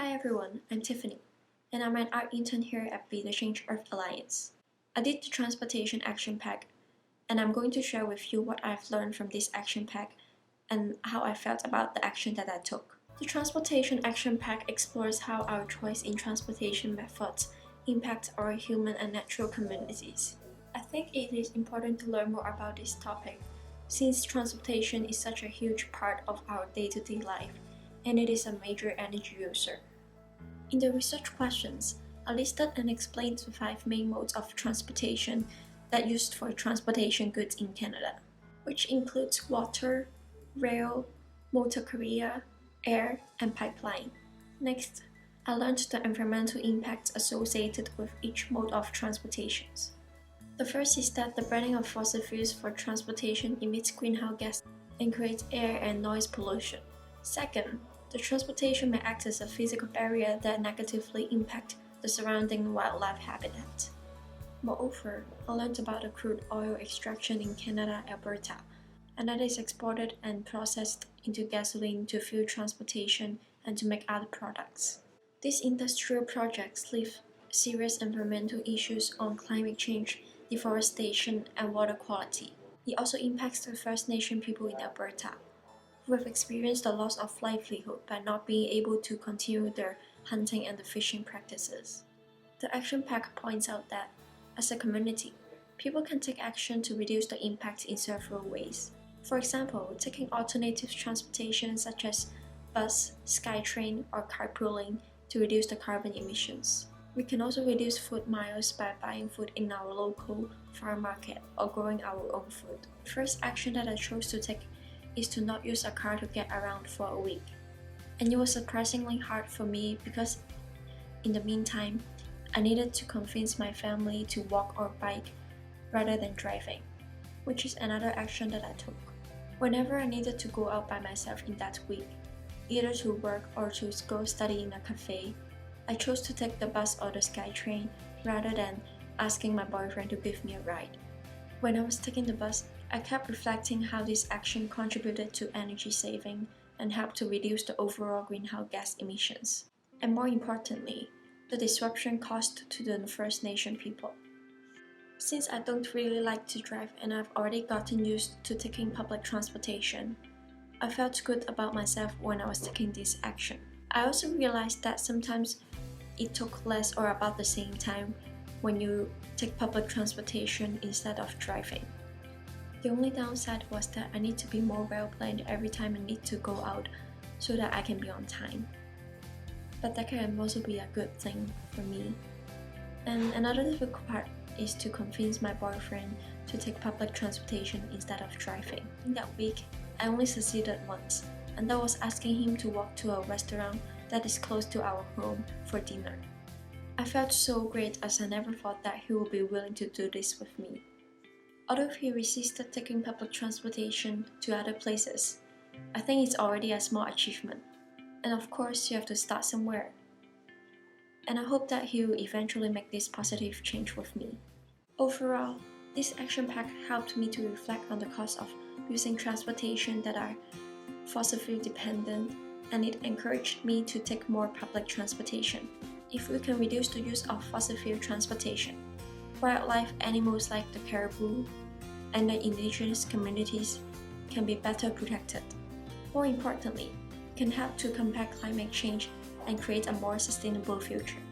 Hi everyone, I'm Tiffany, and I'm an art intern here at the Change Earth Alliance. I did the Transportation Action Pack, and I'm going to share with you what I've learned from this action pack and how I felt about the action that I took. The Transportation Action Pack explores how our choice in transportation methods impact our human and natural communities. I think it is important to learn more about this topic, since transportation is such a huge part of our day-to-day life, and it is a major energy user. In the research questions, I listed and explained the 5 main modes of transportation that used for transportation goods in Canada, which includes water, rail, motor carrier, air, and pipeline. Next, I learned the environmental impacts associated with each mode of transportation. The first is that the burning of fossil fuels for transportation emits greenhouse gas and creates air and noise pollution. Second, the transportation may act as a physical barrier that negatively impacts the surrounding wildlife habitat. Moreover, I learned about the crude oil extraction in Canada, Alberta, and that is exported and processed into gasoline to fuel transportation and to make other products. These industrial projects leave serious environmental issues on climate change, deforestation, and water quality. It also impacts the First Nation people in Alberta, who have experienced the loss of livelihood by not being able to continue their hunting and the fishing practices. The action pack points out that, as a community, people can take action to reduce the impact in several ways. For example, taking alternative transportation such as bus, SkyTrain, or carpooling to reduce the carbon emissions. We can also reduce food miles by buying food in our local farm market or growing our own food. The first action that I chose to take is to not use a car to get around for a week. And it was surprisingly hard for me because in the meantime, I needed to convince my family to walk or bike rather than driving, which is another action that I took. Whenever I needed to go out by myself in that week, either to work or to go study in a cafe, I chose to take the bus or the SkyTrain rather than asking my boyfriend to give me a ride. When I was taking the bus, I kept reflecting how this action contributed to energy saving and helped to reduce the overall greenhouse gas emissions. And more importantly, the disruption caused to the First Nation people. Since I don't really like to drive and I've already gotten used to taking public transportation, I felt good about myself when I was taking this action. I also realized that sometimes it took less or about the same time when you take public transportation instead of driving. The only downside was that I need to be more well planned every time I need to go out so that I can be on time. But that can also be a good thing for me. And another difficult part is to convince my boyfriend to take public transportation instead of driving. In that week, I only succeeded once, and that was asking him to walk to a restaurant that is close to our home for dinner. I felt so great as I never thought that he would be willing to do this with me. Although he resisted taking public transportation to other places, I think it's already a small achievement. And of course, you have to start somewhere. And I hope that he will eventually make this positive change with me. Overall, this action pack helped me to reflect on the cost of using transportation that are fossil fuel dependent, and it encouraged me to take more public transportation. If we can reduce the use of fossil fuel transportation, wildlife animals like the caribou and the indigenous communities can be better protected. More importantly, can help to combat climate change and create a more sustainable future.